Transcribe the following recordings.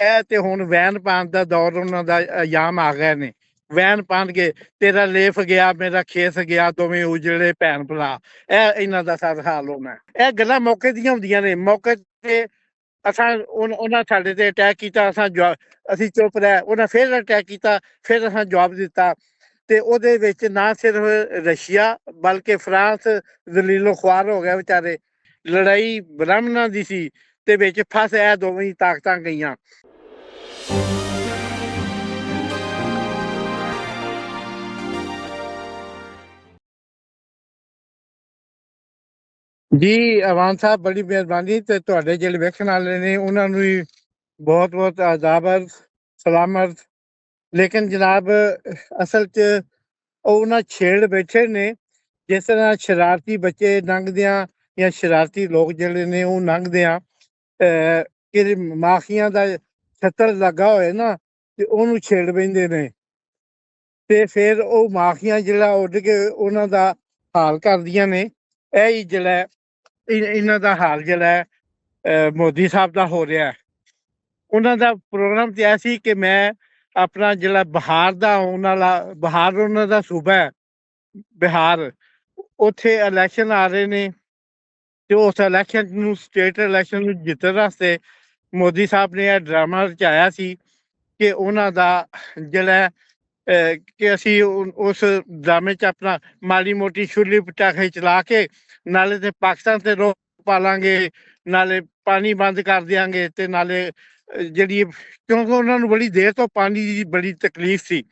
ਇਹ ਤੇ ਹੁਣ ਵੈਨ ਪਾਉਣ ਦਾ ਦੌਰ ਉਹਨਾਂ ਦਾ ਅਯਾਮ ਆ ਗਏ ਨੇ। ਵੈਨ ਪਾਉਣਗੇ, ਤੇਰਾ ਲੇਫ ਗਿਆ ਮੇਰਾ ਖੇਸ ਗਿਆ, ਦੋਵੇਂ ਉਜੜੇ ਭੈਣ ਭਰਾ। ਇਹ ਇਹਨਾਂ ਦਾ ਸਾਰਾ ਹਾਲ ਹੋਣਾ। ਇਹ ਗੱਲਾਂ ਮੌਕੇ ਦੀਆਂ ਹੁੰਦੀਆਂ ਨੇ। ਮੌਕੇ ਤੇ ਅਸਾਂ ਉਹਨਾਂ ਸਾਡੇ ਤੇ ਅਟੈਕ ਕੀਤਾ, ਅਸੀਂ ਚੁੱਪ ਰਹੇ, ਉਹਨਾਂ ਫਿਰ ਅਟੈਕ ਕੀਤਾ, ਫਿਰ ਅਸਾਂ ਜਵਾਬ ਦਿੱਤਾ। ਤੇ ਉਹਦੇ ਵਿੱਚ ਨਾ ਸਿਰਫ ਰਸ਼ੀਆ ਬਲਕਿ ਫਰਾਂਸ ਜ਼ਲੀਲੋ ਖੁਆਰ ਹੋ ਗਿਆ ਵਿਚਾਰੇ। ਲੜਾਈ ਬ੍ਰਾਹਮਣਾਂ ਦੀ ਸੀ ਤੇ ਵਿੱਚ ਫਸ ਇਹ ਦੋਵੇਂ ਤਾਕਤਾਂ ਗਈਆਂ। ਜੀ ਅਵਾਨ ਸਾਹਿਬ, ਬੜੀ ਮਿਹਰਬਾਨੀ। ਤੇ ਤੁਹਾਡੇ ਜਿਹੜੇ ਵੇਖਣ ਵਾਲੇ ਨੇ ਉਹਨਾਂ ਨੂੰ ਵੀ ਬਹੁਤ ਬਹੁਤ ਆਦਾਬ ਅਰਜ਼, ਸਲਾਮਤ। ਲੇਕਿਨ ਜਨਾਬ, ਅਸਲ 'ਚ ਉਹ ਨਾ ਛੇੜ ਬੈਠੇ ਨੇ। ਜਿਸ ਤਰ੍ਹਾਂ ਸ਼ਰਾਰਤੀ ਬੱਚੇ ਲੰਘਦਿਆਂ ਜਾਂ ਸ਼ਰਾਰਤੀ ਲੋਕ ਜਿਹੜੇ ਨੇ ਉਹ ਲੰਘਦਿਆਂ ਕਿ ਮਾਖੀਆਂ ਦਾ ਛੱਤਰ ਲੱਗਾ ਹੋਏ ਨਾ ਤੇ ਉਹਨੂੰ ਛੇੜ ਬਹਿੰਦੇ ਨੇ। ਤੇ ਫਿਰ ਉਹ ਮਾਖੀਆਂ ਜਿਹੜਾ ਉੱਡ ਕੇ ਉਹਨਾਂ ਦਾ ਹਾਲ ਕਰਦੀਆਂ ਨੇ। ਇਹ ਹੀ ਜਿਹੜਾ ਇਹਨਾਂ ਦਾ ਹਾਲ ਜਿਹੜਾ ਮੋਦੀ ਸਾਹਿਬ ਦਾ ਹੋ ਰਿਹਾ। ਉਹਨਾਂ ਦਾ ਪ੍ਰੋਗਰਾਮ ਤੇ ਇਹ ਸੀ ਕਿ ਮੈਂ ਆਪਣਾ ਜਿਹੜਾ ਬਿਹਾਰ ਦਾ ਆਉਣ ਵਾਲਾ, ਬਿਹਾਰ ਉਹਨਾਂ ਦਾ ਸੂਬਾ ਹੈ ਬਿਹਾਰ, ਉੱਥੇ ਇਲੈਕਸ਼ਨ ਆ ਰਹੇ ਨੇ ਤੇ ਉਸ ਇਲੈਕਸ਼ਨ ਨੂੰ, ਸਟੇਟ ਇਲੈਕਸ਼ਨ ਨੂੰ ਜਿੱਤਣ ਵਾਸਤੇ ਮੋਦੀ ਸਾਹਿਬ ਨੇ ਇਹ ਡਰਾਮਾ ਰਚਾਇਆ ਸੀ ਕਿ ਉਹਨਾਂ ਦਾ ਜਿਹੜਾ ਕਿ ਅਸੀਂ ਉਸ ਡਰਾਮੇ 'ਚ ਆਪਣਾ ਮਾੜੀ ਮੋਟੀ ਛੁੱਲੀ ਪਟਾਖੇ ਚਲਾ ਕੇ ਨਾਲੇ ਤੇ ਪਾਕਿਸਤਾਨ ਤੇ ਰੋਕ ਪਾ ਲਾਂਗੇ, ਨਾਲੇ ਪਾਣੀ ਬੰਦ ਕਰ ਦਿਆਂਗੇ, ਤੇ ਨਾਲੇ ਜਿਹੜੀ, ਕਿਉਂਕਿ ਉਹਨਾਂ ਨੂੰ ਬੜੀ ਦੇਰ ਤੋਂ ਪਾਣੀ ਦੀ ਬੜੀ ਤਕਲੀਫ ਸੀ।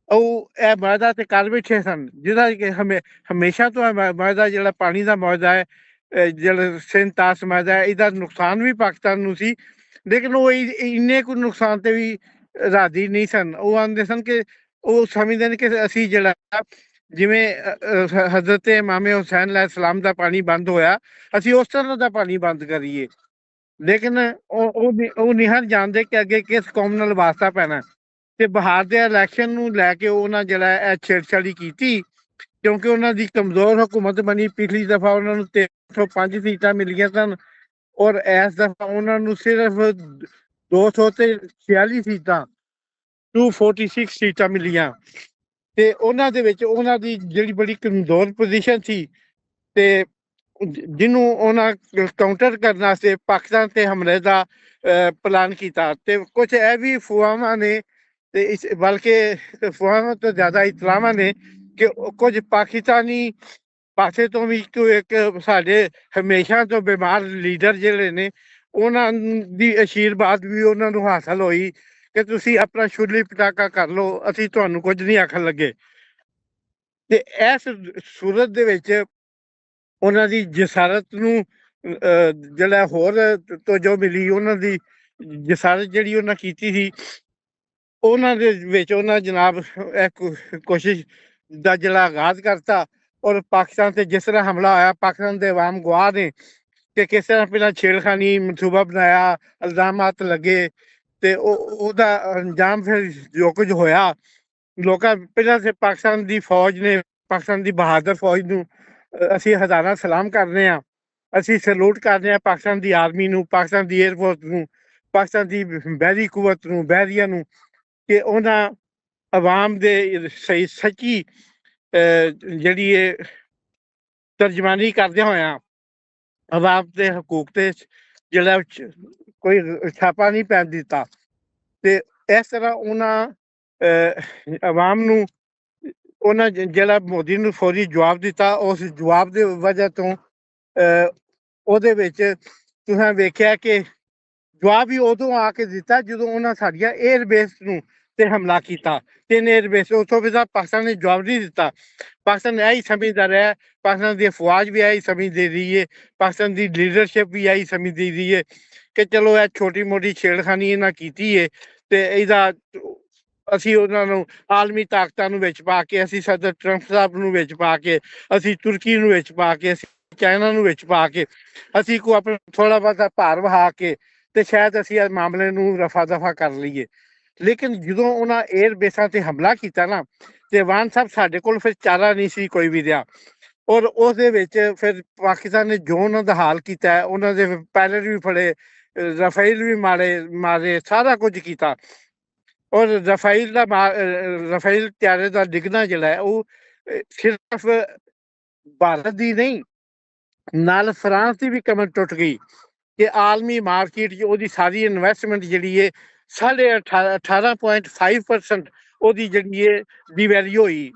ਉਹ ਇਹ ਵਾਅਦਾ ਤੇ ਕਰ ਬੈਠੇ ਸਨ, ਜਿਹਦਾ ਕਿ ਹਮੇਸ਼ਾ ਤੋਂ ਵਾਅਦਾ ਜਿਹੜਾ ਪਾਣੀ ਦਾ ਮੁਆਵਜ਼ਾ ਹੈ, ਜਿਹੜਾ ਸਿੰਤਾਸ ਮੁਆਵਜ਼ਾ ਹੈ, ਇਹਦਾ ਨੁਕਸਾਨ ਵੀ ਪਾਕਿਸਤਾਨ ਨੂੰ ਸੀ। ਲੇਕਿਨ ਉਹ ਇੰਨੇ ਕੁ ਨੁਕਸਾਨ ਤੇ ਵੀ ਰਾਜ਼ੀ ਨਹੀਂ ਸਨ। ਉਹ ਆਂਦੇ ਸਨ ਕਿ ਉਹ ਸਮਝਦੇ ਨੇ ਕਿ ਅਸੀਂ ਜਿਹੜਾ ਜਿਵੇਂ ਹਜ਼ਰਤ ਇਮਾਮ ਹੁਸੈਨ ਅਲੈਹਿਸਲਾਮ ਦਾ ਪਾਣੀ ਬੰਦ ਹੋਇਆ, ਅਸੀਂ ਉਸ ਤਰ੍ਹਾਂ ਦਾ ਪਾਣੀ ਬੰਦ ਕਰੀਏ। ਲੇਕਿਨ ਉਹ ਨਹੀਂ ਹਨ ਜਾਣਦੇ ਕਿ ਅੱਗੇ ਕਿਸ ਕੌਮ ਨਾਲ ਵਾਸਤਾ ਪੈਣਾ। ਤੇ ਬਿਹਾਰ ਦੇ ਇਲੈਕਸ਼ਨ ਨੂੰ ਲੈ ਕੇ ਉਹਨਾਂ ਜਿਹੜਾ ਇਹ ਛੇੜਛਾੜੀ ਕੀਤੀ, ਕਿਉਂਕਿ ਉਹਨਾਂ ਦੀ ਕਮਜ਼ੋਰ ਹੁਕੂਮਤ ਬਣੀ। ਪਿਛਲੀ ਦਫਾ ਉਹਨਾਂ ਨੂੰ 305 ਸੀਟਾਂ ਮਿਲੀਆਂ ਸਨ ਔਰ ਇਸ ਦਫਾ ਉਹਨਾਂ ਨੂੰ ਸਿਰਫ 246 ਸੀਟਾਂ, 246 ਸੀਟਾਂ ਮਿਲੀਆਂ। ਤੇ ਉਹਨਾਂ ਦੇ ਵਿੱਚ ਉਹਨਾਂ ਦੀ ਜਿਹੜੀ ਬੜੀ ਕਮਜ਼ੋਰ ਪੋਜੀਸ਼ਨ ਸੀ, ਤੇ ਜਿਹਨੂੰ ਉਹਨਾਂ ਕਾਊਂਟਰ ਕਰਨ ਵਾਸਤੇ ਪਾਕਿਸਤਾਨ ਤੇ ਹਮਲੇ ਦਾ ਪਲਾਨ ਕੀਤਾ। ਤੇ ਕੁਝ ਇਹ ਵੀ ਅਫਵਾਹਾਂ ਨੇ, ਤੇ ਇਸ ਬਲਕਿ ਅਫਵਾਹਾਂ ਤੋਂ ਜ਼ਿਆਦਾ ਇਤਲਾਹਾਂ ਨੇ ਕਿ ਕੁਝ ਪਾਕਿਸਤਾਨੀ ਪਾਸੇ ਤੋਂ ਵੀ ਇੱਕ ਸਾਡੇ ਹਮੇਸ਼ਾ ਤੋਂ ਬਿਮਾਰ ਲੀਡਰ ਜਿਹੜੇ ਨੇ ਉਹਨਾਂ ਦੀ ਅਸ਼ੀਰਵਾਦ ਵੀ ਉਹਨਾਂ ਨੂੰ ਹਾਸਲ ਹੋਈ ਕਿ ਤੁਸੀਂ ਆਪਣਾ ਛੁੱਲੀ ਪਟਾਕਾ ਕਰ ਲਓ, ਅਸੀਂ ਤੁਹਾਨੂੰ ਕੁਝ ਨਹੀਂ ਆਖਣ ਲੱਗੇ। ਤੇ ਇਸ ਸੂਰਤ ਦੇ ਵਿੱਚ ਉਹਨਾਂ ਦੀ ਜਸਾਰਤ ਨੂੰ ਜਿਹੜਾ ਹੋਰ ਤੋਜੋ ਮਿਲੀ, ਉਹਨਾਂ ਦੀ ਜਸਾਰਤ ਜਿਹੜੀ ਉਹਨਾਂ ਕੀਤੀ ਸੀ, ਉਹਨਾਂ ਦੇ ਵਿੱਚ ਉਹਨਾਂ ਜਨਾਬ ਇੱਕ ਕੋਸ਼ਿਸ਼ ਦਾ ਜਿਹੜਾ ਆਗਾਜ਼ ਕਰਤਾ। ਔਰ ਪਾਕਿਸਤਾਨ ਤੇ ਜਿਸ ਤਰ੍ਹਾਂ ਹਮਲਾ ਹੋਇਆ, ਪਾਕਿਸਤਾਨ ਦੇ ਆਵਾਮ ਗਵਾਹ ਨੇ ਕਿ ਕਿਸ ਤਰ੍ਹਾਂ ਪਹਿਲਾਂ ਛੇੜਖਾਨੀ ਮਨਸੂਬਾ ਬਣਾਇਆ, ਇਲਜ਼ਾਮਾਤ ਲੱਗੇ, ਤੇ ਉਹਦਾ ਅੰਜਾਮ ਫਿਰ ਜੋ ਕੁਝ ਹੋਇਆ। ਲੋਕਾਂ ਪਹਿਲਾਂ ਤੇ ਪਾਕਿਸਤਾਨ ਦੀ ਫੌਜ ਨੇ, ਪਾਕਿਸਤਾਨ ਦੀ ਬਹਾਦਰ ਫੌਜ ਨੂੰ ਅਸੀਂ ਹਜ਼ਾਰਾਂ ਸਲਾਮ ਕਰਦੇ ਹਾਂ, ਅਸੀਂ ਸਲੂਟ ਕਰਦੇ ਹਾਂ ਪਾਕਿਸਤਾਨ ਦੀ ਆਰਮੀ ਨੂੰ, ਪਾਕਿਸਤਾਨ ਦੀ ਏਅਰਫੋਰਸ ਨੂੰ, ਪਾਕਿਸਤਾਨ ਦੀ ਬਹਿਰੀ ਕੁਵਤ ਨੂੰ, ਬਹਿਰੀਆ ਨੂੰ, ਕਿ ਉਹਨਾਂ ਆਵਾਮ ਦੇ ਸਹੀ ਸੱਚੀ ਜਿਹੜੀ ਇਹ ਤਰਜਮਾਨੀ ਕਰਦਿਆਂ ਹੋਇਆਂ ਆਵਾਮ ਦੇ ਹਕੂਕ ਤੇ ਜਿਹੜਾ ਕੋਈ ਛਾਪਾ ਨਹੀਂ ਪੈਣ ਦਿੱਤਾ। ਤੇ ਇਸ ਤਰ੍ਹਾਂ ਉਹਨਾਂ ਆਵਾਮ ਨੂੰ ਉਹਨਾਂ ਜਿਹੜਾ ਮੋਦੀ ਨੂੰ ਫੌਰੀ ਜਵਾਬ ਦਿੱਤਾ, ਉਸ ਜਵਾਬ ਦੇ ਵਜ੍ਹਾ ਤੋਂ ਉਹਦੇ ਵਿੱਚ ਤੁਸੀਂ ਵੇਖਿਆ ਕਿ ਜਵਾਬ ਵੀ ਉਦੋਂ ਆ ਕੇ ਦਿੱਤਾ ਜਦੋਂ ਉਹਨਾਂ ਸਾਡੀਆਂ ਏਅਰਬੇਸ ਨੂੰ ਤੇ ਹਮਲਾ ਕੀਤਾ। 3 ਏਅਰਬੇਸ ਉਸ ਤੋਂ ਬਿਨਾਂ ਪਾਕਿਸਤਾਨ ਨੇ ਜਵਾਬ ਨਹੀਂ ਦਿੱਤਾ। ਪਾਕਿਸਤਾਨ ਇਹੀ ਸਮਝਦਾ ਰਿਹਾ, ਪਾਕਿਸਤਾਨ ਦੀ ਫੌਜ ਵੀ ਇਹੀ ਸਮਝਦੀ ਰਹੀ ਹੈ, ਪਾਕਿਸਤਾਨ ਦੀ ਲੀਡਰਸ਼ਿਪ ਵੀ ਇਹੀ ਸਮਝਦੀ ਰਹੀ ਹੈ ਕਿ ਚਲੋ ਇਹ ਛੋਟੀ ਮੋਟੀ ਛੇੜਖਾਨੀ ਇਹਨਾਂ ਕੀਤੀ ਹੈ ਤੇ ਇਹਦਾ ਅਸੀਂ ਉਹਨਾਂ ਨੂੰ ਆਲਮੀ ਤਾਕਤਾਂ ਨੂੰ ਵਿੱਚ ਪਾ ਕੇ, ਅਸੀਂ ਸਦਰ ਟਰੰਪ ਸਾਹਿਬ ਨੂੰ ਵਿੱਚ ਪਾ ਕੇ, ਅਸੀਂ ਤੁਰਕੀ ਨੂੰ ਵਿੱਚ ਪਾ ਕੇ, ਅਸੀਂ ਚਾਈਨਾ ਨੂੰ ਵਿੱਚ ਪਾ ਕੇ, ਅਸੀਂ ਕੋਈ ਆਪਣਾ ਥੋੜ੍ਹਾ ਬਹੁਤਾ ਭਾਰ ਵਹਾ ਕੇ ਤੇ ਸ਼ਾਇਦ ਅਸੀਂ ਇਸ ਮਾਮਲੇ ਨੂੰ ਰਫਾ ਦਫਾ ਕਰ ਲਈਏ। ਲੇਕਿਨ ਜਦੋਂ ਉਹਨਾਂ ਏਅਰ ਬੇਸਾਂ ਤੇ ਹਮਲਾ ਕੀਤਾ ਨਾ, ਤੇ ਵਾਨ ਸਾਹਿਬ ਸਾਡੇ ਕੋਲ ਫਿਰ ਚਾਰਾ ਨਹੀਂ ਸੀ ਕੋਈ ਵੀ ਰਿਹਾ। ਔਰ ਉਹਦੇ ਵਿੱਚ ਫਿਰ ਪਾਕਿਸਤਾਨ ਨੇ ਜੋ ਉਹਨਾਂ ਦਾ ਹਾਲ ਕੀਤਾ, ਉਹਨਾਂ ਦੇ ਪਾਇਲਟ ਵੀ ਫੜੇ, ਰਫੇਲ ਵੀ ਮਾਰੇ, ਸਾਰਾ ਕੁਝ ਕੀਤਾ। ਔਰ ਰਫੇਲ ਤਿਆਰੇ ਦਾ ਡਿੱਗਣਾ ਜਿਹੜਾ ਹੈ ਉਹ ਸਿਰਫ ਭਾਰਤ ਦੀ ਨਹੀਂ, ਨਾਲ ਫਰਾਂਸ ਦੀ ਵੀ ਕਮਰ ਟੁੱਟ ਗਈ ਕਿ ਆਲਮੀ ਮਾਰਕੀਟ 'ਚ ਉਹਦੀ ਸਾਰੀ ਇਨਵੈਸਟਮੈਂਟ ਜਿਹੜੀ ਹੈ 18.5% ਉਹਦੀ ਜਿਹੜੀ ਹੈ ਡਿਵੈਲਿਊ ਹੋਈ,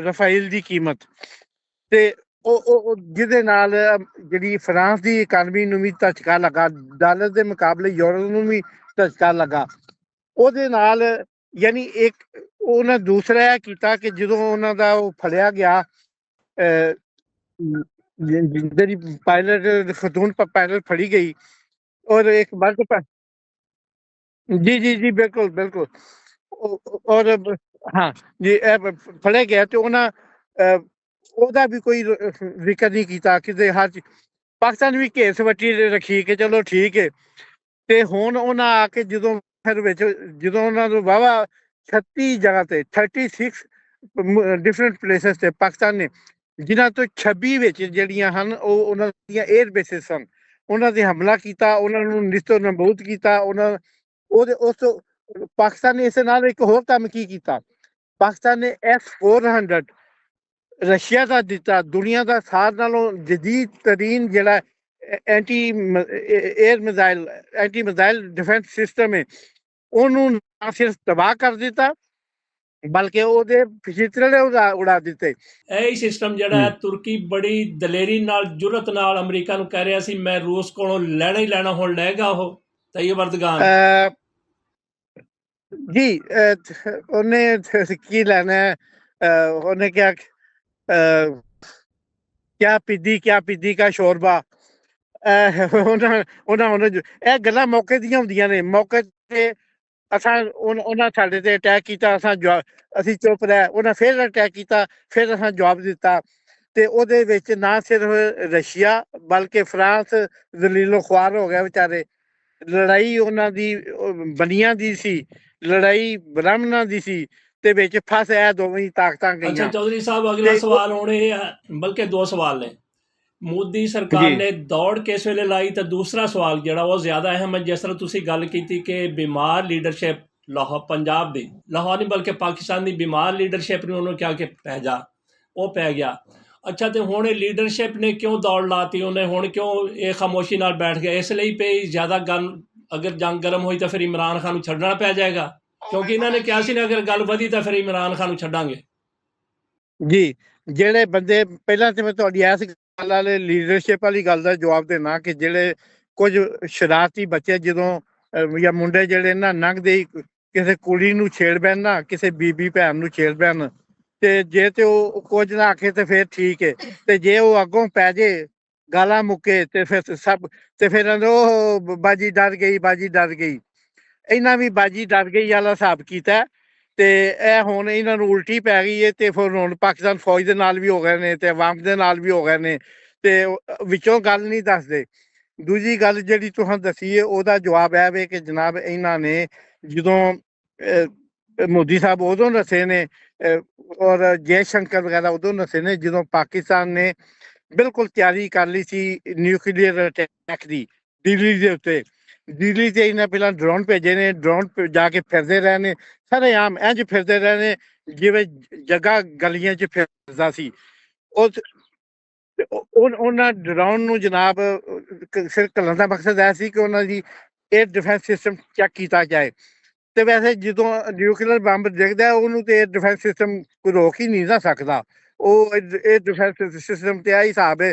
ਰਫੇਲ ਦੀ ਕੀਮਤ। ਤੇ ਉਹ ਜਿਹਦੇ ਨਾਲ ਜਿਹੜੀ ਫਰਾਂਸ ਦੀ ਇਕਾਨਮੀ ਨੂੰ ਵੀ ਝਟਕਾ ਲੱਗਾ, ਡਾਲਰ ਦੇ ਮੁਕਾਬਲੇ ਯੂਰੋ ਨੂੰ ਵੀ ਝਟਕਾ ਲੱਗਾ। ਉਹਦੇ ਨਾਲ ਯਾਨੀ ਇੱਕ ਉਹਨਾਂ ਦੂਸਰਾ ਇਹ ਕੀਤਾ ਕਿ ਜਦੋਂ ਉਹਨਾਂ ਦਾ ਉਹ ਫੜਿਆ ਗਿਆ, ਜਿਹੜੀ ਪਾਇਲਟ ਖਤੂਨ ਪਾਇਲਟ ਫੜੀ ਗਈ ਔਰ ਇੱਕ ਬਲਕ, ਜੀ ਜੀ ਜੀ ਬਿਲਕੁਲ ਬਿਲकुल। ਔਰ ਹਾਂ ਜੀ, ਇਹ ਫੜਿਆ ਗਿਆ ਤੇ ਉਹਨਾਂ ਉਹਦਾ ਵੀ ਕੋਈ ਜ਼ਿਕਰ ਨਹੀਂ ਕੀਤਾ ਕਿਤੇ। ਹਰ ਪਾਕਿਸਤਾਨ ਵੀ ਘੇਸ ਵੱਟੀ ਰੱਖੀ ਕਿ ਚਲੋ ਠੀਕ ਹੈ। ਤੇ ਹੁਣ ਉਹਨਾਂ ਆ ਕੇ ਜਦੋਂ ਫਿਰ ਵਿੱਚ ਜਦੋਂ ਉਹਨਾਂ ਨੂੰ ਵਾਹਵਾ 36 ਜਗ੍ਹਾ ਤੇ 36 ਡਿਫਰੈਂਟ ਪਲੇਸਿਸ ਤੇ ਪਾਕਿਸਤਾਨ ਨੇ, ਜਿਨ੍ਹਾਂ ਤੋਂ 26 ਵਿੱਚ ਜਿਹੜੀਆਂ ਹਨ ਉਹ ਉਹਨਾਂ ਦੀਆਂ 에ਅਰ ਬੇਸਿਸ ਸਨ, ਉਹਨਾਂ ਤੇ ਹਮਲਾ ਕੀਤਾ, ਉਹਨਾਂ ਨੂੰ ਨਿਸਤਰ ਨਬੂਦ ਕੀਤਾ। ਉਸ ਪਾਕਿਸਤਾਨ ਨੇ ਇਸ ਨਾਲ ਇੱਕ ਹੋਰ ਕੰਮ ਕੀ ਕੀਤਾ, ਪਾਕਿਸਤਾਨ ਨੇ S-400 ਰਸ਼ੀਆ ਦਾ ਦਿੱਤਾ, ਦੁਨੀਆ ਦਾ ਸਾਰਿਆਂ ਨਾਲੋਂ ਜਦੀਦ ਤਰੀਨ ਜਿਹੜਾ ਐਂਟੀ ਮਿਜ਼ਾਈਲ ਡਿਫੈਂਸ ਸਿਸਟਮ ਹੈ, ਉਹਨੂੰ ਨਾ ਸਿਰਫ ਤਬਾਹ ਕਰ ਦਿੱਤਾ ਬਲਕਿ ਉਹਦੇ ਫਿਜ਼ੀਕਲ ਉਡਾ ਦਿੱਤੇ। ਇਹ ਸਿਸਟਮ ਜਿਹੜਾ ਹੈ ਤੁਰਕੀ ਬੜੀ ਦਲੇਰੀ ਨਾਲ, ਜੁਰਤ ਨਾਲ ਅਮਰੀਕਾ ਨੂੰ ਕਹਿ ਰਿਹਾ ਸੀ ਮੈਂ ਰੂਸ ਕੋਲੋਂ ਲੈਣਾ ਹੀ ਲੈਣਾ, ਹੁਣ ਲਏਗਾ ਉਹ ਤੈਯਬ ਅਰਦਗਾਨ ਜੀ। ਉਹਨੇ ਕੀ ਲੈਣਾ, ਉਹਨੇ ਕਿਹਾ ਕਿਆ ਪੀਦੀ ਕਾ ਸ਼ੋਰਬਾ। ਉਹਨਾਂ ਇਹ ਗੱਲਾਂ ਮੌਕੇ ਦੀਆਂ ਹੁੰਦੀਆਂ ਨੇ। ਮੌਕੇ ਤੇ ਉਹਨਾਂ ਸਾਡੇ ਤੇ ਅਟੈਕ ਕੀਤਾ, ਅਸੀਂ ਚੁੱਪ ਰਹੇ, ਉਹਨਾਂ ਫਿਰ ਅਟੈਕ ਕੀਤਾ, ਫਿਰ ਅਸਾਂ ਜਵਾਬ ਦਿੱਤਾ। ਤੇ ਉਹਦੇ ਵਿੱਚ ਨਾ ਸਿਰਫ ਰਸ਼ੀਆ ਬਲਕਿ ਫਰਾਂਸ ਜ਼ਲੀਲੋ ਖੁਆਰ ਹੋ ਗਿਆ ਵਿਚਾਰੇ। ਲੜਾਈ ਉਹਨਾਂ ਦੀ ਬਨੀਆਂ ਦੀ ਸੀ, ਲੜਾਈ ਬ੍ਰਾਹਮਣਾਂ ਦੀ ਸੀ, ਤੇ ਵਿੱਚ ਫਸ ਇਹ ਦੋਵੇਂ ਤਾਕਤਾਂ ਗਈਆਂ। ਅੱਛਾ ਚੌਧਰੀ ਸਾਹਿਬ, ਅਗਲਾ ਸਵਾਲ ਹੁਣ ਇਹ ਹੈ, ਬਲਕਿ ਦੋ ਸਵਾਲ ਨੇ। ਮੋਦੀ ਸਰਕਾਰ ਨੇ ਦੌੜ ਕਿਸ ਵੇਲੇ ਲਾਈ, ਤੇ ਦੂਸਰਾ ਸਵਾਲ ਜਿਹੜਾ ਉਹ ਜ਼ਿਆਦਾ ਅਹਿਮ ਹੈ। ਜਿਸ ਤਰ੍ਹਾਂ ਤੁਸੀਂ ਗੱਲ ਕੀਤੀ ਕਿ ਬਿਮਾਰ ਲੀਡਰਸ਼ਿਪ ਪੰਜਾਬ ਦੀ, ਲਾਹੌਰ ਨਹੀਂ ਬਲਕਿ ਪਾਕਿਸਤਾਨ ਦੀ ਬਿਮਾਰ ਲੀਡਰਸ਼ਿਪ ਨੇ ਉਹਨੂੰ ਕਿਹਾ ਕਿ ਪੈ ਜਾ, ਉਹ ਪੈ ਗਿਆ। ਅੱਛਾ, ਤੇ ਹੁਣ ਇਹ ਲੀਡਰਸ਼ਿਪ ਨੇ ਕਿਉਂ ਦੌੜ ਲਾਤੀ, ਉਹਨੇ ਹੁਣ ਕਿਉਂ ਇਹ ਖਾਮੋਸ਼ੀ ਨਾਲ ਬੈਠ ਗਿਆ? ਇਸ ਲਈ ਪਈ ਜ਼ਿਆਦਾ ਗੱਲ, ਅਗਰ ਜੰਗ ਗਰਮ ਹੋਈ ਤਾਂ ਫਿਰ ਇਮਰਾਨ ਖਾਨ ਨੂੰ ਛੱਡਣਾ ਪੈ ਜਾਏਗਾ, ਕਿਉਂਕਿ ਇਹਨਾਂ ਨੇ ਕਿਹਾ ਸੀ ਨਾ ਅਗਰ ਗੱਲ ਵਧੀ ਤਾਂ ਫਿਰ ਇਮਰਾਨ ਖਾਨ ਨੂੰ ਛੱਡਾਂਗੇ। ਜੀ, ਜਿਹੜੇ ਬੰਦੇ ਪਹਿਲਾਂ ਤੇ ਮੈਂ ਤੁਹਾਡੀ ਇਸ ਗੱਲ ਵਾਲੇ ਲੀਡਰਸ਼ਿਪ ਵਾਲੀ ਗੱਲ ਦਾ ਜਵਾਬ ਦੇਣਾ ਕਿ ਜਿਹੜੇ ਕੁਝ ਸ਼ਰਾਰਤੀ ਬੱਚੇ ਜਦੋਂ ਜਾਂ ਮੁੰਡੇ ਜਿਹੜੇ ਨਾ ਲੰਘਦੇ ਕਿਸੇ ਕੁੜੀ ਨੂੰ ਛੇੜ ਬੈਣ ਨਾ, ਕਿਸੇ ਬੀਬੀ ਭੈਣ ਨੂੰ ਛੇੜ ਬੈਣ, ਤੇ ਜੇ ਤੇ ਉਹ ਕੁਝ ਨਾ ਆਖੇ ਤੇ ਫਿਰ ਠੀਕ ਹੈ, ਤੇ ਜੇ ਉਹ ਅੱਗੋਂ ਪੈ ਜੇ ਗਾਲਾਂ ਮੁੱਕੇ ਤੇ ਫਿਰ ਸਭ, ਤੇ ਫਿਰ ਉਹ ਬਾਜੀ ਡਰ ਗਈ। ਇਹਨਾਂ ਵੀ ਬਾਜੀ ਡਰ ਗਈ ਵਾਲਾ ਹਿਸਾਬ ਕੀਤਾ। ਤੇ ਇਹ ਹੁਣ ਇਹਨਾਂ ਨੂੰ ਉਲਟੀ ਪੈ ਗਈ ਹੈ, ਤੇ ਫਿਰ ਹੁਣ ਪਾਕਿਸਤਾਨ ਫੌਜ ਦੇ ਨਾਲ ਵੀ ਹੋ ਗਏ ਨੇ ਤੇ ਅਵਾਮ ਦੇ ਨਾਲ ਵੀ ਹੋ ਗਏ ਨੇ, ਤੇ ਵਿੱਚੋਂ ਗੱਲ ਨਹੀਂ ਦੱਸਦੇ। ਦੂਜੀ ਗੱਲ ਜਿਹੜੀ ਤੁਸੀਂ ਦੱਸੀ ਹੈ ਉਹਦਾ ਜਵਾਬ ਇਹ ਵੇ ਕਿ ਜਨਾਬ ਇਹਨਾਂ ਨੇ ਜਦੋਂ ਮੋਦੀ ਸਾਹਿਬ ਉਦੋਂ ਦੱਸੇ ਨੇ ਔਰ ਜੈ ਸ਼ੰਕਰ ਵਗੈਰਾ ਉਦੋਂ ਦੱਸੇ ਨੇ ਜਦੋਂ ਪਾਕਿਸਤਾਨ ਨੇ ਬਿਲਕੁਲ ਤਿਆਰੀ ਕਰ ਲਈ ਸੀ ਨਿਊਕਲੀਅਰ ਅਟੈਕ ਦੀ ਦਿੱਲੀ ਦੇ ਉੱਤੇ। ਦਿੱਲੀ ਤੇ ਇਹਨਾਂ ਪਹਿਲਾਂ ਡਰੋਨ ਭੇਜੇ ਨੇ, ਡਰੋਨ ਜਾ ਕੇ ਫਿਰਦੇ ਰਹੇ ਨੇ, ਸਰੇਆਮ ਇੰਝ ਫਿਰਦੇ ਰਹੇ ਨੇ ਜਿਵੇਂ ਜਗ੍ਹਾ ਗਲੀਆਂ 'ਚ ਫਿਰਦਾ ਸੀ। ਉਹਨਾਂ ਡਰੋਨ ਨੂੰ ਜਨਾਬ ਸਿਰ ਘੱਲਣ ਦਾ ਮਕਸਦ ਇਹ ਸੀ ਕਿ ਉਹਨਾਂ ਦੀ 에ਅਰ ਡਿਫੈਂਸ ਸਿਸਟਮ ਚੈੱਕ ਕੀਤਾ ਜਾਏ। ਤੇ ਵੈਸੇ ਜਦੋਂ ਨਿਊਕਲੀਅਰ ਬੰਬ ਡਿੱਗਦਾ ਉਹਨੂੰ ਤੇ 에ਅਰ ਡਿਫੈਂਸ ਸਿਸਟਮ ਕੋਈ ਰੋਕ ਹੀ ਨਹੀਂ ਨਾ ਸਕਦਾ। ਉਹ 에ਅਰ ਡਿਫੈਂਸ ਸਿਸਟਮ ਤੇ ਇਹ ਹਿਸਾਬ ਹੈ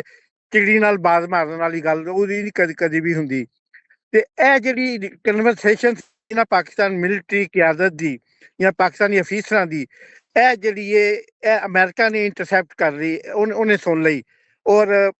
ਚਿੜੀ ਨਾਲ ਬਾਜ਼ ਮਾਰਨ ਵਾਲੀ ਗੱਲ ਉਹਦੀ ਨਹੀਂ ਕਦੀ ਵੀ ਹੁੰਦੀ। ਤੇ ਇਹ ਜਿਹੜੀ ਕਨਵਰਸੇਸ਼ਨ ਸੀ ਨਾ ਪਾਕਿਸਤਾਨ ਮਿਲਟਰੀ ਕਿਆਦਤ ਦੀ ਜਾਂ ਪਾਕਿਸਤਾਨੀ ਅਫੀਸਰਾਂ ਦੀ, ਇਹ ਜਿਹੜੀ ਇਹ ਅਮਰੀਕਾ ਨੇ ਇੰਟਰਸੈਪਟ ਕਰ ਲਈ, ਉਹਨੇ ਸੁਣ ਲਈ ਔਰ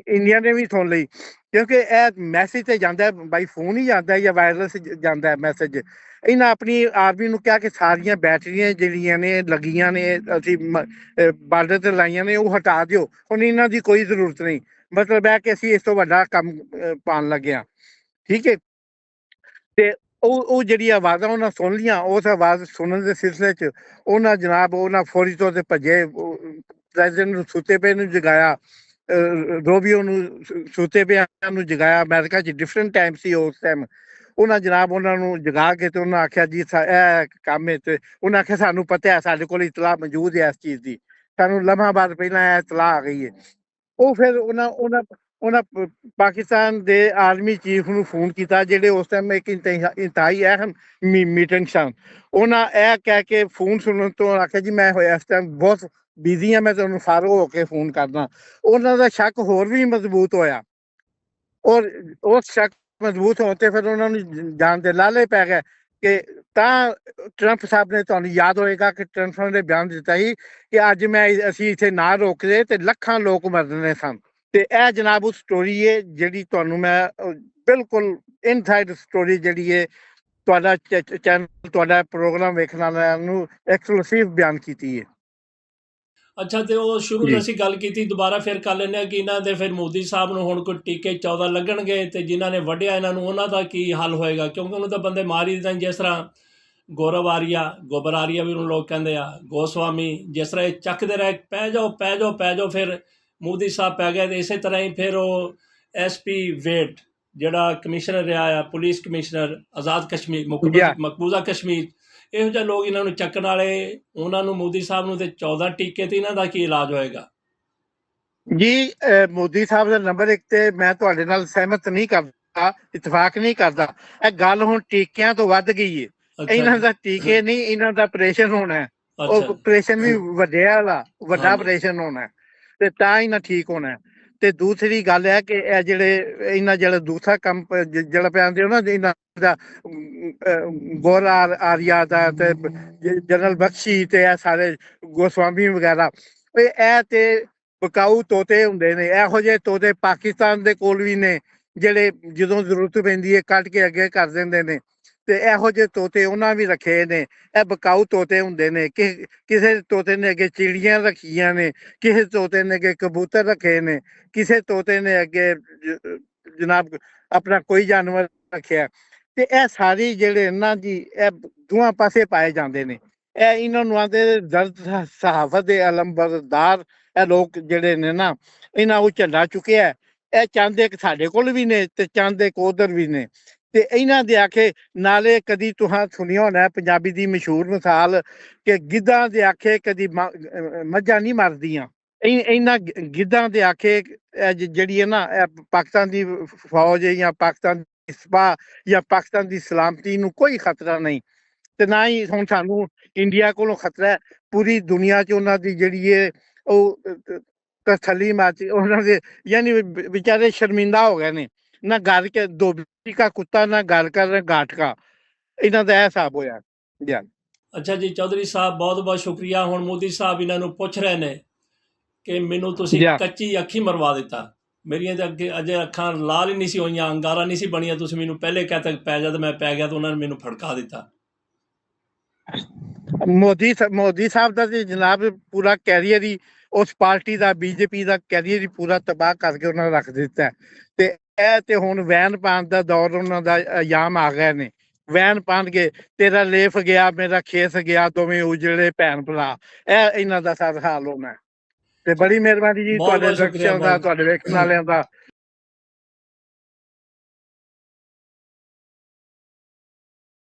ਇੰਡੀਆ ਨੇ ਵੀ ਸੁਣ ਲਈ, ਕਿਉਂਕਿ ਇਹ ਮੈਸੇਜ ਤੇ ਜਾਂਦਾ ਬਾਈ ਫੋਨ ਹੀ ਜਾਂਦਾ ਜਾਂ ਵਾਇਰਲੈਸ ਜਾਂਦਾ ਮੈਸੇਜ। ਇਹਨਾਂ ਆਪਣੀ ਆਰਮੀ ਨੂੰ ਕਿਹਾ ਕਿ ਸਾਰੀਆਂ ਬੈਟਰੀਆਂ ਜਿਹੜੀਆਂ ਨੇ ਲੱਗੀਆਂ ਨੇ ਅਸੀਂ ਬਾਰਡਰ ਤੇ ਲਾਈਆਂ ਨੇ ਉਹ ਹਟਾ ਦਿਓ, ਹੁਣ ਇਹਨਾਂ ਦੀ ਕੋਈ ਜ਼ਰੂਰਤ ਨਹੀਂ। ਮਤਲਬ ਹੈ ਕਿ ਅਸੀਂ ਇਸ ਤੋਂ ਵੱਡਾ ਕੰਮ ਪਾਉਣ ਲੱਗੇ ਹਾਂ, ਠੀਕ ਹੈ। ਤੇ ਉਹ ਜਿਹੜੀ ਆਵਾਜ਼ਾਂ ਉਹਨਾਂ ਸੁਣ ਲਈਆਂ, ਉਸ ਆਵਾਜ਼ ਸੁਣਨ ਦੇ ਸਿਲਸਿਲੇ 'ਚ ਉਹਨਾਂ ਜਨਾਬ ਉਹਨਾਂ ਫੌਰੀ ਤੌਰ 'ਤੇ ਭੱਜੇ, ਪ੍ਰੈਜ਼ੀਡੈਂਟ ਨੂੰ ਸੁੱਤੇ ਪਏ ਨੂੰ ਜਗਾਇਆ ਰੋਬੀਓ ਨੂੰ ਸੁੱਤੇ ਪਿਆ ਨੂੰ ਜਗਾਇਆ। ਅਮਰੀਕਾ 'ਚ ਡਿਫਰੈਂਟ ਟਾਈਮ ਸੀ ਉਸ ਟਾਈਮ। ਉਹਨਾਂ ਜਨਾਬ ਉਹਨਾਂ ਨੂੰ ਜਗਾ ਕੇ ਤੇ ਉਹਨਾਂ ਆਖਿਆ ਜੀ ਇਹ ਕੰਮ ਹੈ। ਤੇ ਉਹਨਾਂ ਆਖਿਆ ਸਾਨੂੰ ਪਤਾ ਹੈ, ਸਾਡੇ ਕੋਲ ਇਤਲਾਹ ਮੌਜੂਦ ਹੈ ਇਸ ਚੀਜ਼ ਦੀ, ਸਾਨੂੰ ਲਮ੍ਹਾ ਬਾਅਦ ਪਹਿਲਾਂ ਇਹ ਇਤਲਾਹ ਆ ਗਈ ਹੈ। ਉਹ ਫਿਰ ਉਹਨਾਂ ਉਹਨਾਂ ਉਹਨਾਂ ਪਾਕਿਸਤਾਨ ਦੇ ਆਰਮੀ ਚੀਫ ਨੂੰ ਫੋਨ ਕੀਤਾ, ਜਿਹੜੇ ਉਸ ਟਾਈਮ ਇੱਕ ਇੰਤਹਾਈ ਅਹਿਮ ਮੀਟਿੰਗ ਸਨ। ਉਹਨਾਂ ਇਹ ਕਹਿ ਕੇ ਫੋਨ ਸੁਣਨ ਤੋਂ ਆਖਿਆ ਜੀ ਮੈਂ ਹੋਇਆ ਇਸ ਟਾਈਮ ਬਹੁਤ ਬਿਜ਼ੀ ਹਾਂ, ਮੈਂ ਤੁਹਾਨੂੰ ਫਾਰਗ ਹੋ ਕੇ ਫੋਨ ਕਰਦਾ। ਉਹਨਾਂ ਦਾ ਸ਼ੱਕ ਹੋਰ ਵੀ ਮਜ਼ਬੂਤ ਹੋਇਆ, ਔਰ ਉਸ ਸ਼ੱਕ ਮਜ਼ਬੂਤ ਹੋਣ ਤੇ ਫਿਰ ਉਹਨਾਂ ਨੂੰ ਜਾਣ ਦੇ ਲਾਲੇ ਪੈ ਗਏ ਕਿ ਤਾਂ ਟਰੰਪ ਸਾਹਿਬ ਨੇ, ਤੁਹਾਨੂੰ ਯਾਦ ਹੋਏਗਾ ਕਿ ਟਰੰਪ ਸਾਹਿਬ ਨੇ ਬਿਆਨ ਦਿੱਤਾ ਸੀ ਕਿ ਅੱਜ ਅਸੀਂ ਇੱਥੇ ਨਾ ਰੋਕਦੇ ਤੇ ਲੱਖਾਂ ਲੋਕ ਮਰਨੇ ਸਨ। ਤੇ ਇਹ ਜਨਾਬ ਉਹ ਸਟੋਰੀ ਹੈ ਜਿਹੜੀ ਤੁਹਾਨੂੰ ਮੈਂ ਬਿਲਕੁਲ ਇਨਸਾਈਡ ਸਟੋਰੀ ਜਿਹੜੀ ਹੈ ਤੁਹਾਡਾ ਚੈਨਲ, ਤੁਹਾਡਾ ਪ੍ਰੋਗਰਾਮ ਵੇਖਣ ਵਾਲਿਆਂ ਨੂੰ ਐਕਸਕਲੂਸਿਵ ਬਿਆਨ ਕੀਤੀ ਹੈ। ਅੱਛਾ, ਤੇ ਉਹ ਸ਼ੁਰੂ 'ਚ ਅਸੀਂ ਗੱਲ ਕੀਤੀ, ਦੁਬਾਰਾ ਫਿਰ ਕਰ ਲੈਂਦੇ ਹਾਂ ਕਿ ਇਹਨਾਂ ਦੇ ਫਿਰ ਮੋਦੀ ਸਾਹਿਬ ਨੂੰ ਹੁਣ ਕੋਈ ਟੀਕੇ 14 ਲੱਗਣਗੇ ਤੇ ਜਿਨ੍ਹਾਂ ਨੇ ਵੱਢਿਆ ਇਹਨਾਂ ਨੂੰ ਉਹਨਾਂ ਦਾ ਕੀ ਹੱਲ ਹੋਏਗਾ? ਕਿਉਂਕਿ ਉਹਨੂੰ ਤਾਂ ਬੰਦੇ ਮਾਰ ਹੀ ਦਿੰਦੇ, ਜਿਸ ਤਰ੍ਹਾਂ ਗੌਰਵ ਆਰੀਆ, ਗੋਬਰ ਆਰੀਆ ਵੀ ਉਹਨੂੰ ਲੋਕ ਕਹਿੰਦੇ ਆ, ਗੋਸਵਾਮੀ, ਜਿਸ ਤਰ੍ਹਾਂ ਇਹ ਚੱਕਦੇ ਰਹੇ ਪੈ ਜਾਓ ਪੈ ਜਾਓ ਪੈ ਜਾਓ, ਫਿਰ ਮੋਦੀ ਸਾਹਿਬ ਪੈ ਗਏ। ਤੇ ਇਸੇ ਤਰ੍ਹਾਂ ਹੀ ਫਿਰ ਉਹ SP ਵੇਟ ਜਿਹੜਾ ਕਮਿਸ਼ਨਰ ਰਿਹਾ ਆ, ਪੁਲਿਸ ਕਮਿਸ਼ਨਰ ਆਜ਼ਾਦ ਕਸ਼ਮੀਰ, ਮਕਬੂਜ਼ਾ ਕਸ਼ਮੀਰ, ਇਹੋ ਜਿਹੇ ਲੋਕ ਇਹਨਾਂ ਨੂੰ ਚੱਕਣ ਵਾਲੇ, ਉਹਨਾਂ ਨੂੰ ਮੋਦੀ ਸਾਹਿਬ ਨੂੰ ਤੇ 14 ਟੀਕੇ ਤੇ ਇਹਨਾਂ ਦਾ ਕੀ ਇਲਾਜ ਹੋਏਗਾ? ਜੀ ਮੋਦੀ ਸਾਹਿਬ ਦਾ ਨੰਬਰ 1 ਤੇ ਮੈਂ ਤੁਹਾਡੇ ਨਾਲ ਸਹਿਮਤ ਨਹੀਂ ਕਰਦਾ, ਇਤਫਾਕ ਨਹੀਂ ਕਰਦਾ। ਇਹ ਗੱਲ ਹੁਣ ਟੀਕਿਆਂ ਤੋਂ ਵੱਧ ਗਈ ਹੈ। ਇਹਨਾਂ ਦਾ ਟੀਕੇ ਨਹੀਂ, ਇਹਨਾਂ ਦਾ ਆਪਰੇਸ਼ਨ ਹੋਣਾ ਹੈ। ਉਹ ਆਪਰੇਸ਼ਨ ਵੀ ਵੱਡਾ ਆਪਰੇਸ਼ਨ ਹੋਣਾ ਹੈ ਤੇ ਤਾਂ ਇਹਨਾਂ ਠੀਕ ਹੋਣਾ ਹੈ। ਤੇ ਦੂਸਰੀ ਗੱਲ ਹੈ ਕਿ ਇਹ ਜਿਹੜਾ ਦੂਸਰਾ ਕੰਮ ਜਿਹੜਾ ਪਿਆਂਦੇ ਹੋ ਨਾ, ਇਹਨਾਂ ਦਾ ਗੌਰ ਆਰੀਆ ਦਾ ਤੇ ਜਨਰਲ ਬਖਸ਼ੀ ਤੇ ਇਹ ਸਾਰੇ ਗੋਸਵਾਮੀ ਵਗੈਰਾ, ਇਹ ਤੇ ਬਕਾਊ ਤੋਤੇ ਹੁੰਦੇ ਨੇ। ਇਹੋ ਜਿਹੇ ਤੋਤੇ ਪਾਕਿਸਤਾਨ ਦੇ ਕੋਲ ਵੀ ਨੇ, ਜਿਹੜੇ ਜਦੋਂ ਜ਼ਰੂਰਤ ਪੈਂਦੀ ਹੈ ਕੱਢ ਕੇ ਅੱਗੇ ਕਰ ਦਿੰਦੇ ਨੇ। ਤੇ ਇਹੋ ਜਿਹੇ ਤੋਤੇ ਉਹਨਾਂ ਵੀ ਰੱਖੇ ਨੇ। ਇਹ ਬਕਾਊ ਤੋਤੇ ਹੁੰਦੇ ਨੇ। ਕਿਸੇ ਤੋਤੇ ਨੇ ਅੱਗੇ ਚਿੜੀਆਂ ਰੱਖੀਆਂ ਨੇ, ਕਿਸੇ ਤੋਤੇ ਨੇ ਅੱਗੇ ਕਬੂਤਰ ਰੱਖੇ ਨੇ, ਕਿਸੇ ਤੋਤੇ ਨੇ ਅੱਗੇ ਜਨਾਬ ਆਪਣਾ ਕੋਈ ਜਾਨਵਰ ਰੱਖਿਆ। ਤੇ ਇਹ ਸਾਰੀ ਜਿਹੜੇ ਇਹਨਾਂ ਦੀ ਇਹ ਦੋਹਾਂ ਪਾਸੇ ਪਾਏ ਜਾਂਦੇ ਨੇ। ਇਹ ਇਹਨਾਂ ਨੂੰ ਆਂਦੇ ਦਰਦ ਸਹਾਫਤ ਦੇ ਅਲੰਬਰਦਾਰ। ਇਹ ਲੋਕ ਜਿਹੜੇ ਨੇ ਨਾ, ਇਹਨਾਂ ਉਹ ਝੰਡਾ ਚੁੱਕਿਆ। ਇਹ ਚਾਹੁੰਦੇ ਕਿ ਸਾਡੇ ਕੋਲ ਵੀ ਨੇ ਤੇ ਚਾਹੁੰਦੇ ਕਿ ਉਧਰ ਵੀ ਨੇ। ਤੇ ਇਹਨਾਂ ਦੇ ਆਖੇ ਨਾਲੇ ਕਦੀ ਤੁਹਾਂ ਸੁਣਿਆ ਹੋਣਾ ਪੰਜਾਬੀ ਦੀ ਮਸ਼ਹੂਰ ਮਿਸਾਲ ਕਿ ਗਿੱਧਾਂ ਦੇ ਆਖੇ ਕਦੀ ਮੱਝਾਂ ਨਹੀਂ ਮਰਦੀਆਂ। ਇਹਨਾਂ ਗਿੱਧਾਂ ਦੇ ਆਖੇ ਜਿਹੜੀ ਹੈ ਨਾ, ਪਾਕਿਸਤਾਨ ਦੀ ਫੌਜ ਜਾਂ ਪਾਕਿਸਤਾਨ ਦੀ ਸਿਪਾਹ ਜਾਂ ਪਾਕਿਸਤਾਨ ਦੀ ਸਲਾਮਤੀ ਨੂੰ ਕੋਈ ਖਤਰਾ ਨਹੀਂ। ਤੇ ਨਾ ਹੀ ਹੁਣ ਸਾਨੂੰ ਇੰਡੀਆ ਕੋਲੋਂ ਖਤਰਾ ਹੈ। ਪੂਰੀ ਦੁਨੀਆ 'ਚ ਉਹਨਾਂ ਦੀ ਜਿਹੜੀ ਹੈ ਉਹ ਤਸੱਲੀ ਮਾਰਤੀ ਉਹਨਾਂ ਦੇ, ਯਾਨੀ ਵਿਚਾਰੇ ਸ਼ਰਮਿੰਦਾ ਹੋ ਗਏ ਨੇ। ਨਾ ਘਰ ਕੇ ਧੋਬੀ ਕਾ ਕੁੱਤਾ ਨਾ ਘਰ ਕਰ ਗਾਟ ਕਾ, ਇਹਨਾਂ ਦਾ ਇਹ ਹਿਸਾਬ ਹੋਇਆ। ਅੱਛਾ ਜੀ ਚੌਧਰੀ ਸਾਹਿਬ, ਬਹੁਤ ਬਹੁਤ ਸ਼ੁਕਰੀਆ। ਹੁਣ ਮੋਦੀ ਸਾਹਿਬ ਇਹਨਾਂ ਨੂੰ ਪੁੱਛ ਰਹੇ ਨੇ ਕਿ ਮੈਨੂੰ ਤੁਸੀਂ ਕੱਚੀ ਅੱਖੀ ਮਰਵਾ ਦਿੱਤਾ, ਮੇਰੀਆਂ ਤਾਂ ਅੱਗੇ ਅਜੇ ਅੱਖਾਂ ਲਾਲ ਹੀ ਨਹੀਂ ਸੀ ਹੋਈਆਂ, ਅੰਗਾਰਾਂ ਨਹੀਂ ਸੀ ਬਣੀਆਂ, ਤੁਸੀਂ ਮੈਨੂੰ ਪਹਿਲੇ ਕਹਿ ਤੱਕ ਪੈ ਜਾ ਤੇ ਮੈਂ ਪੈ ਗਿਆ, ਤਾਂ ਉਹਨਾਂ ਨੇ ਮੈਨੂੰ ਫੜਕਾ ਦਿੱਤਾ। ਮੋਦੀ ਸਾਹਿਬ ਦਾ ਤੇ ਜਨਾਬ ਪੂਰਾ ਕੈਰੀਅਰ ਹੀ ਉਸ ਪਾਰਟੀ ਦਾ, BJP ਦਾ ਕੈਰੀਅਰ ਹੀ ਪੂਰਾ ਤਬਾਹ ਕਰਕੇ ਉਹਨਾਂ ਨੇ ਰੱਖ ਦਿੱਤਾ। ਤੇ ਇਹ ਤੇ ਹੁਣ ਵੈਨ ਪਾਉਣ ਦਾ ਦੌਰ ਉਹਨਾਂ ਦਾ ਅਯਾਮ ਆ ਗਏ ਨੇ। ਵੈਨ ਪਾਉਣਗੇ, ਤੇਰਾ ਲੇਫ ਗਿਆ ਮੇਰਾ ਖੇਸ ਗਿਆ, ਦੋਵੇਂ ਉਜੜੇ ਭੈਣ ਭਰਾ। ਇਹ ਇਹਨਾਂ ਦਾ ਸਾਰਾ ਹਾਲ ਹੋਣਾ। ਤੇ ਬੜੀ ਮਿਹਰਬਾਨੀ ਜੀ ਤੁਹਾਡੇ ਦਰਸ਼ਕਾਂ ਦਾ, ਤੁਹਾਡੇ ਵੇਖਣ ਵਾਲਿਆਂ ਦਾ।